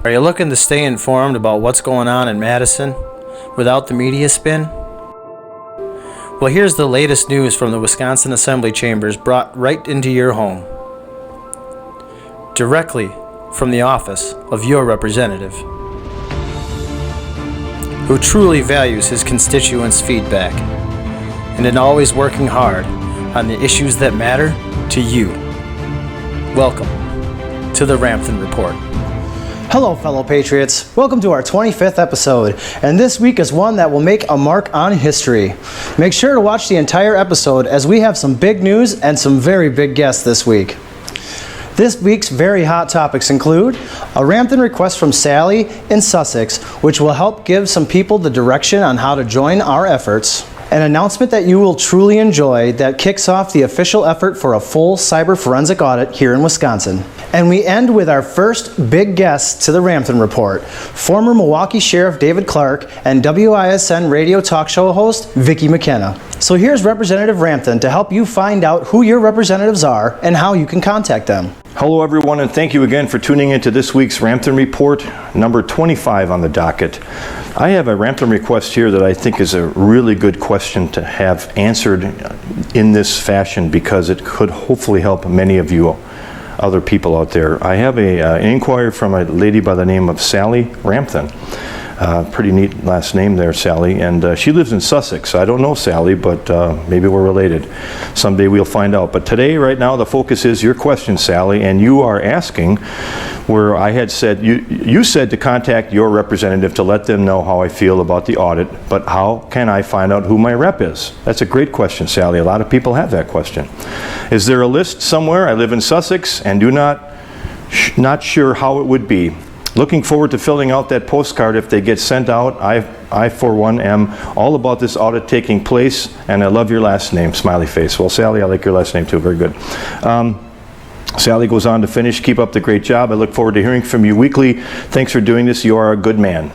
Are you looking to stay informed about what's going on in Madison without the media spin? Well, here's the latest news from the Wisconsin Assembly Chambers brought right into your home. Directly from the office of your representative, who truly values his constituents' feedback and in always working hard on the issues that matter to you. Welcome to the Ramthun Report. Hello, fellow patriots. Welcome to our 25th episode, and this week is one that will make a mark on history. Make sure to watch the entire episode as we have some big news and some very big guests this week. This week's very hot topics include a Ramthun request from Sally in Sussex, which will help give some people the direction on how to join our efforts, an announcement that you will truly enjoy that kicks off the official effort for a full cyber forensic audit here in Wisconsin. And we end with our first big guest to the Ramthun Report, former Milwaukee Sheriff David Clarke and WISN radio talk show host Vicki McKenna. So here's Representative Ramthun to help you find out who your representatives are and how you can contact them. Hello everyone, and thank you again for tuning into this week's Ramthun Report, number 25 on the docket. I have a Ramthun request here that I think is a really good question to have answered in this fashion because it could hopefully help many of you other people out there. I have an inquiry from a lady by the name of Sally Ramthun. Pretty neat last name there, Sally, and she lives in Sussex. I don't know Sally, but maybe we're related. Someday we'll find out. But today, right now, the focus is your question, Sally, and you are asking where I had said, you said to contact your representative to let them know how I feel about the audit, but how can I find out who my rep is? That's a great question, Sally. A lot of people have that question. Is there a list somewhere? I live in Sussex and not sure how it would be. Looking forward to filling out that postcard if they get sent out. I for one, am all about this audit taking place, and I love your last name, smiley face. Well, Sally, I like your last name too, very good. Sally goes on to finish, keep up the great job. I look forward to hearing from you weekly. Thanks for doing this. You are a good man.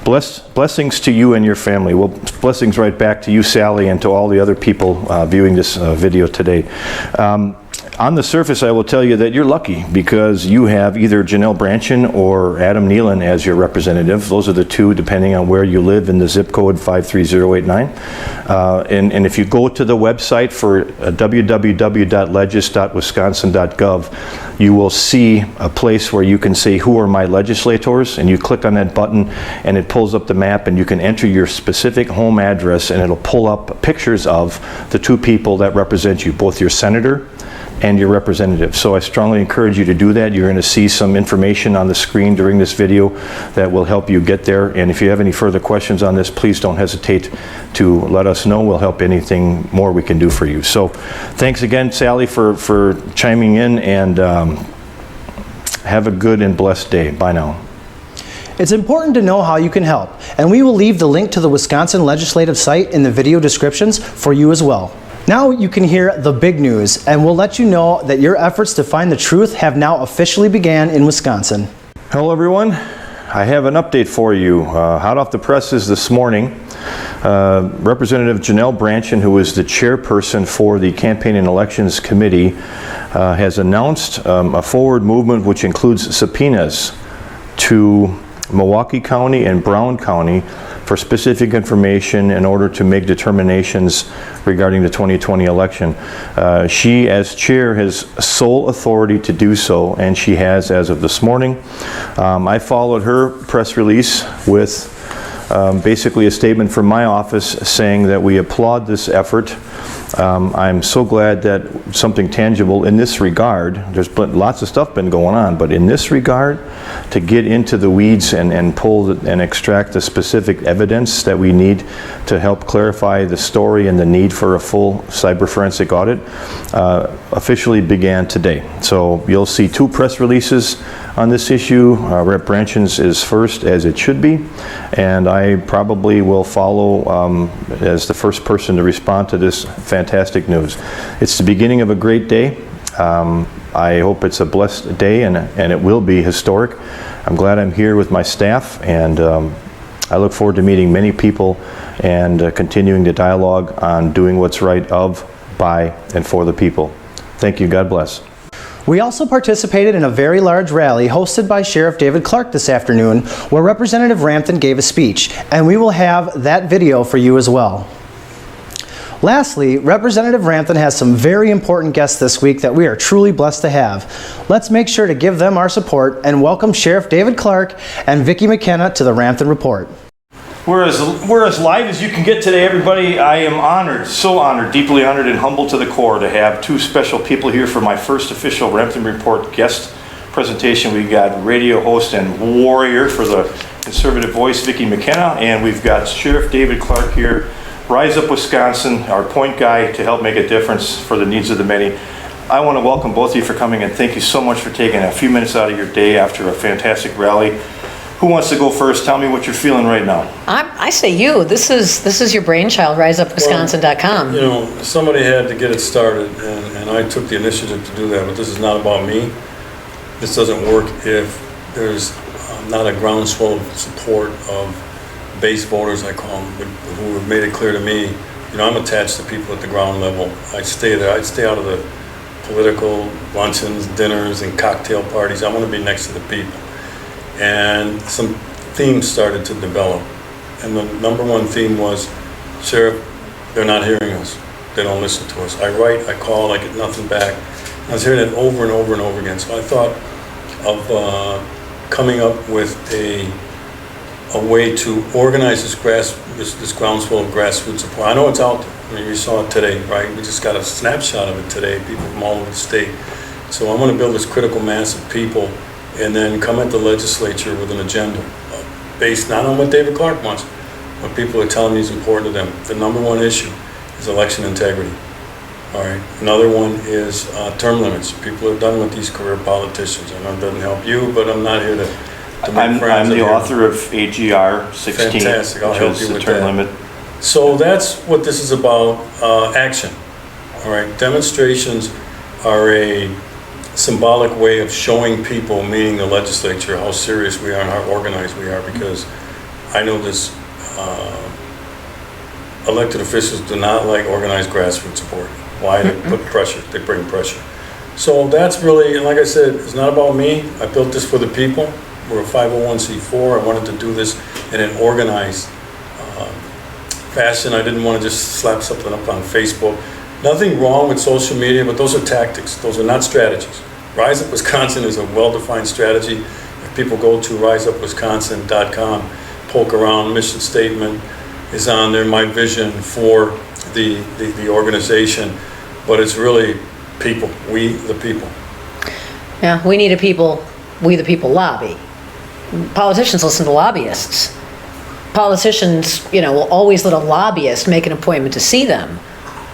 Blessings to you and your family. Well, blessings right back to you, Sally, and to all the other people viewing this video today. On the surface, I will tell you that you're lucky because you have either Janel Brandtjen or Adam Nealon as your representative. Those are the two, depending on where you live in the zip code 53089. And if you go to the website for www.legis.wisconsin.gov, you will see a place where you can say, who are my legislators? And you click on that button and it pulls up the map and you can enter your specific home address and it'll pull up pictures of the two people that represent you, both your senator and your representative. So I strongly encourage you to do that. You're going to see some information on the screen during this video that will help you get there. And if you have any further questions on this, please don't hesitate to let us know. We'll help anything more we can do for you. So thanks again, Sally, for chiming in, and have a good and blessed day. Bye now. It's important to know how you can help, and we will leave the link to the Wisconsin legislative site in the video descriptions for you as well. Now you can hear the big news, and we'll let you know that your efforts to find the truth have now officially began in Wisconsin. Hello everyone. I have an update for you. Hot off the presses this morning, Representative Janel Brandtjen, who is the chairperson for the Campaign and Elections Committee, has announced a forward movement which includes subpoenas to Milwaukee County and Brown County for specific information in order to make determinations regarding the 2020 election. She, as chair, has sole authority to do so, and she has as of this morning. I followed her press release with basically a statement from my office saying that we applaud this effort. I'm so glad that something tangible in this regard, there's been lots of stuff been going on, but in this regard, to get into the weeds and pull and extract the specific evidence that we need to help clarify the story and the need for a full cyber forensic audit, officially began today. So you'll see two press releases on this issue. Rep. Brandtjen's is first, as it should be, and I probably will follow as the first person to respond to this fantastic news. It's the beginning of a great day. I hope it's a blessed day, and it will be historic. I'm glad I'm here with my staff, and I look forward to meeting many people and continuing the dialogue on doing what's right of, by, and for the people. Thank you. God bless. We also participated in a very large rally hosted by Sheriff David Clarke this afternoon, where Representative Ramthun gave a speech, and we will have that video for you as well. Lastly, Representative Ramthun has some very important guests this week that we are truly blessed to have. Let's make sure to give them our support and welcome Sheriff David Clarke and Vicki McKenna to the Ramthun Report. We're as live as you can get today, everybody. I am honored, so honored, deeply honored and humbled to the core to have two special people here for my first official Ramthun Report guest presentation. We've got radio host and warrior for the conservative voice, Vicki McKenna, and we've got Sheriff David Clarke here, Rise Up Wisconsin, our point guy to help make a difference for the needs of the many. I want to welcome both of you for coming and thank you so much for taking a few minutes out of your day after a fantastic rally. Who wants to go first? Tell me what you're feeling right now. I say you. This is your brainchild, riseupwisconsin.com. Well, you know, somebody had to get it started, and I took the initiative to do that, but this is not about me. This doesn't work if there's not a groundswell of support of base voters, I call them, who have made it clear to me, you know, I'm attached to people at the ground level. I stay there. I stay out of the political luncheons, dinners, and cocktail parties. I want to be next to the people. And some themes started to develop. And the number one theme was, Sheriff, they're not hearing us. They don't listen to us. I write, I call, I get nothing back. I was hearing it over and over and over again. So I thought of coming up with a way to organize this groundswell of grassroots support. I know it's out there. I mean, you saw it today, right? We just got a snapshot of it today, people from all over the state. So I want to build this critical mass of people and then come at the legislature with an agenda based not on what David Clarke wants, what people are telling me is important to them. The number one issue is election integrity. All right. Another one is term limits. People are done with these career politicians. I know it doesn't help you, but I'm not here to make friends. I'm the author of AGR 16, Fantastic. I'll which help is you the with term that. limit. So that's what this is about, action. All right. Demonstrations are a symbolic way of showing people, meaning the legislature, how serious we are and how organized we are, because I know this, elected officials do not like organized grassroots support. Why? They put pressure, they bring pressure. So that's really, and like I said, it's not about me. I built this for the people. We're a 501c4. I wanted to do this in an organized fashion. I didn't want to just slap something up on Facebook. Nothing wrong with social media, but those are tactics. Those are not strategies. Rise Up Wisconsin is a well-defined strategy. If people go to riseupwisconsin.com, poke around, mission statement is on there, my vision for the organization, but it's really people, we the people. Yeah, we need we the people lobby. Politicians listen to lobbyists. Politicians, you know, will always let a lobbyist make an appointment to see them.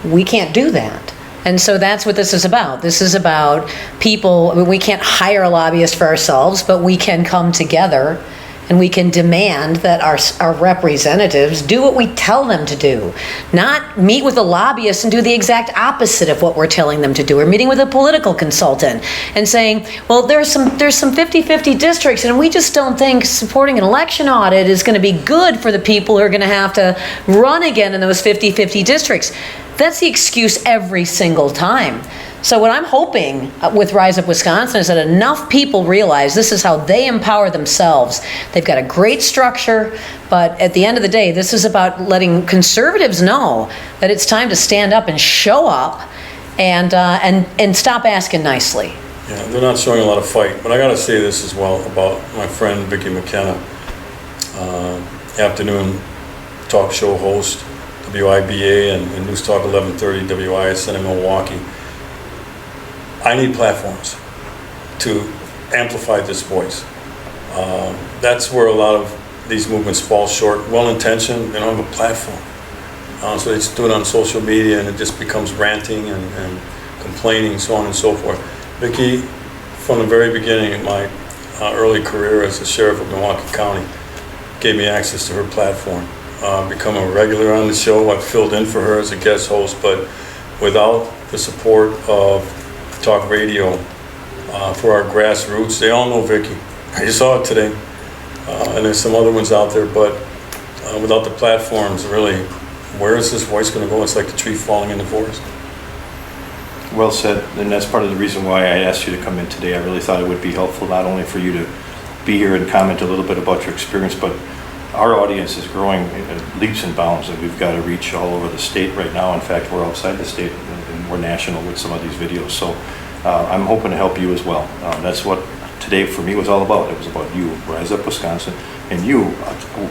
We can't do that. And so that's what this is about. This is about people. I mean, we can't hire a lobbyist for ourselves, but we can come together and we can demand that our representatives do what we tell them to do. Not meet with a lobbyist and do the exact opposite of what we're telling them to do. We're meeting with a political consultant and saying, well, there's some 50-50 districts, and we just don't think supporting an election audit is going to be good for the people who are going to have to run again in those 50-50 districts. That's the excuse every single time. So what I'm hoping with Rise Up Wisconsin is that enough people realize this is how they empower themselves. They've got a great structure, but at the end of the day, this is about letting conservatives know that it's time to stand up and show up and stop asking nicely. Yeah, they're not showing a lot of fight, but I got to say this as well about my friend Vicki McKenna, afternoon talk show host, WIBA and News Talk 1130, WISN in Milwaukee. I need platforms to amplify this voice. That's where a lot of these movements fall short. Well-intentioned, they don't have a platform. So they just do it on social media and it just becomes ranting and complaining, so on and so forth. Vicki, from the very beginning of my early career as the sheriff of Milwaukee County, gave me access to her platform. Become a regular on the show. I've filled in for her as a guest host, but without the support of talk radio for our grassroots, they all know Vicki. You saw it today, and there's some other ones out there, but without the platforms, really, where is this voice going to go? It's like the tree falling in the forest. Well said, and that's part of the reason why I asked you to come in today. I really thought it would be helpful not only for you to be here and comment a little bit about your experience, but our audience is growing leaps and bounds, and we've got to reach all over the state right now. In fact, we're outside the state and we're national with some of these videos. So I'm hoping to help you as well. That's what today for me was all about. It was about you, Rise Up Wisconsin, and you.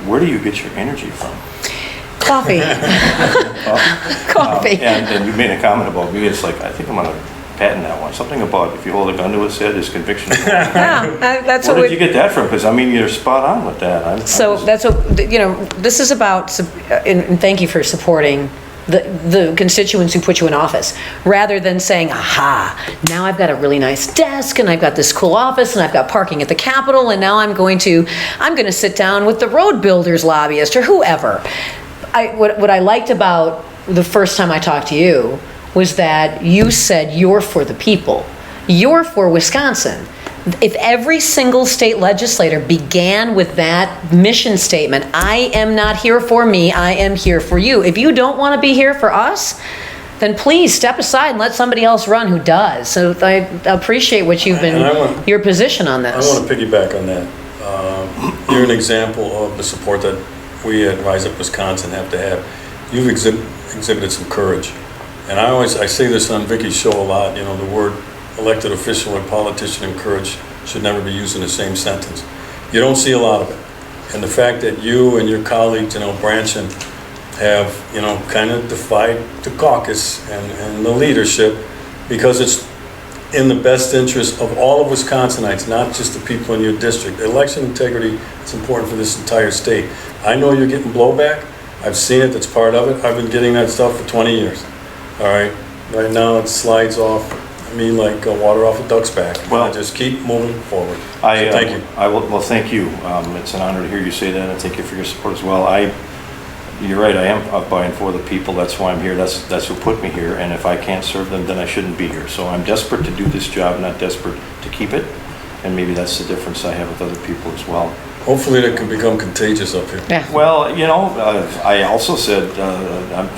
Where do you get your energy from? Coffee. Coffee. And you made a comment about me. It's like, I think I'm going to patent that one. Something about if you hold a gun to his head, his conviction. Yeah, that's Where did you get that from? Because I mean, you're spot on with that. That's what, this is about, and thank you for supporting the constituents who put you in office, rather than saying, aha, now I've got a really nice desk, and I've got this cool office, and I've got parking at the Capitol, and now I'm going to sit down with the road builders lobbyist or whoever. What I liked about the first time I talked to you was that you said you're for the people. You're for Wisconsin. If every single state legislator began with that mission statement, I am not here for me, I am here for you. If you don't want to be here for us, then please step aside and let somebody else run who does. So I appreciate what you've been, your position on this. I want to piggyback on that. You're an example of the support that we at Rise Up Wisconsin have to have. You've exhibited some courage. And I say this on Vicki's show a lot, the word elected official and politician and courage should never be used in the same sentence. You don't see a lot of it. And the fact that you and your colleague, Janel Brandtjen, have, kind of defied the caucus and the leadership because it's in the best interest of all of Wisconsinites, not just the people in your district. Election integrity is important for this entire state. I know you're getting blowback. I've seen it. That's part of it. I've been getting that stuff for 20 years. All right. Right now it slides off. Like water off a duck's back. Well, just keep moving forward. Thank you. Well, thank you. It's an honor to hear you say that, and thank you for your support as well. You're right. I am up by and for the people. That's why I'm here. That's who put me here. And if I can't serve them, then I shouldn't be here. So I'm desperate to do this job, not desperate to keep it. And maybe that's the difference I have with other people as well. Hopefully that can become contagious up here. Yeah. Well, I also said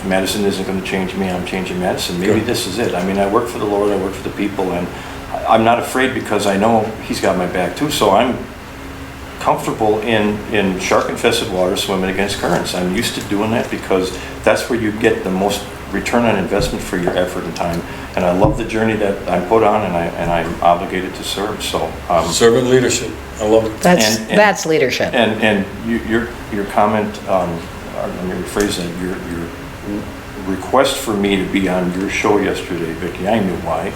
Madison isn't going to change me. I'm changing Madison. Maybe this is it. I mean, I work for the Lord. I work for the people, and I'm not afraid because I know He's got my back too. So I'm comfortable in shark-infested water swimming against currents. I'm used to doing that because that's where you get the most return on investment for your effort and time. And I love the journey that I'm put on, and I'm obligated to serve. So servant leadership. I love it. That's leadership. And your comment, let me rephrase that. Your request for me to be on your show yesterday, Vicki, I knew why,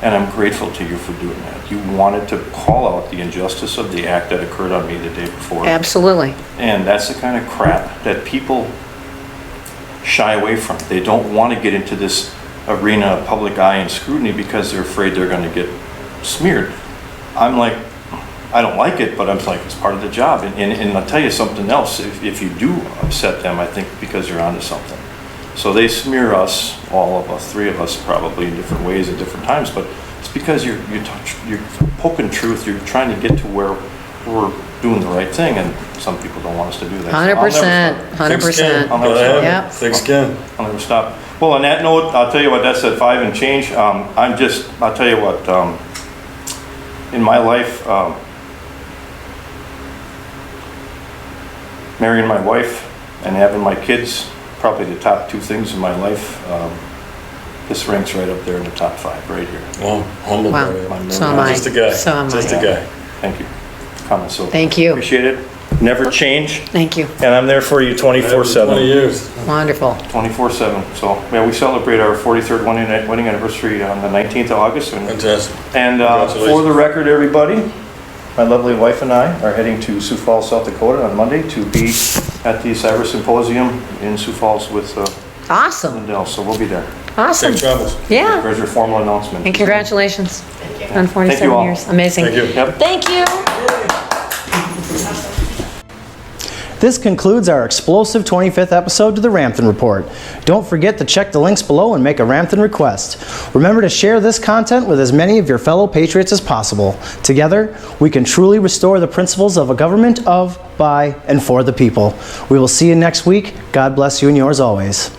and I'm grateful to you for doing that. You wanted to call out the injustice of the act that occurred on me the day before. Absolutely. And that's the kind of crap that people shy away from. They don't want to get into this arena of public eye and scrutiny because they're afraid they're going to get smeared. I'm like, I don't like it, but I'm like, it's part of the job. And I'll tell you something else. If you do upset them, I think because you're onto something. So they smear us, all of us, three of us probably in different ways at different times, but it's because you're poking truth. You're trying to get to where we're doing the right thing, and some people don't want us to do that. 100%. 100%. I'll never stop. Yep. Thick skin. I'll never stop. Well, on that note, I'll tell you what, that's at 5 and change. I'll tell you what, in my life, marrying my wife and having my kids, probably the top two things in my life. This ranks right up there in the top 5 right here. Well, humble. Wow. So am I. Just a guy. So am I. Just a guy. Thank you. Comments. So Thank you. Appreciate it. Never change. Thank you. And I'm there for you 24/7. 20 years. Wonderful. 24/7. So yeah, we celebrate our 43rd wedding anniversary on the 19th of August. Fantastic. And for the record, everybody, my lovely wife and I are heading to Sioux Falls, South Dakota on Monday to be at the Cyber Symposium in Sioux Falls with Awesome. Lindell. So we'll be there. Awesome. Safe travels. Yeah. There's your formal announcement. And congratulations on Thank 47 you all. years. Amazing. Thank you. Yep. Thank you. This concludes our explosive 25th episode to the Ramthun Report. Don't forget to check the links below and make a Ramthun request. Remember to share this content with as many of your fellow patriots as possible. Together, we can truly restore the principles of a government of, by, and for the people. We will see you next week. God bless you and yours always.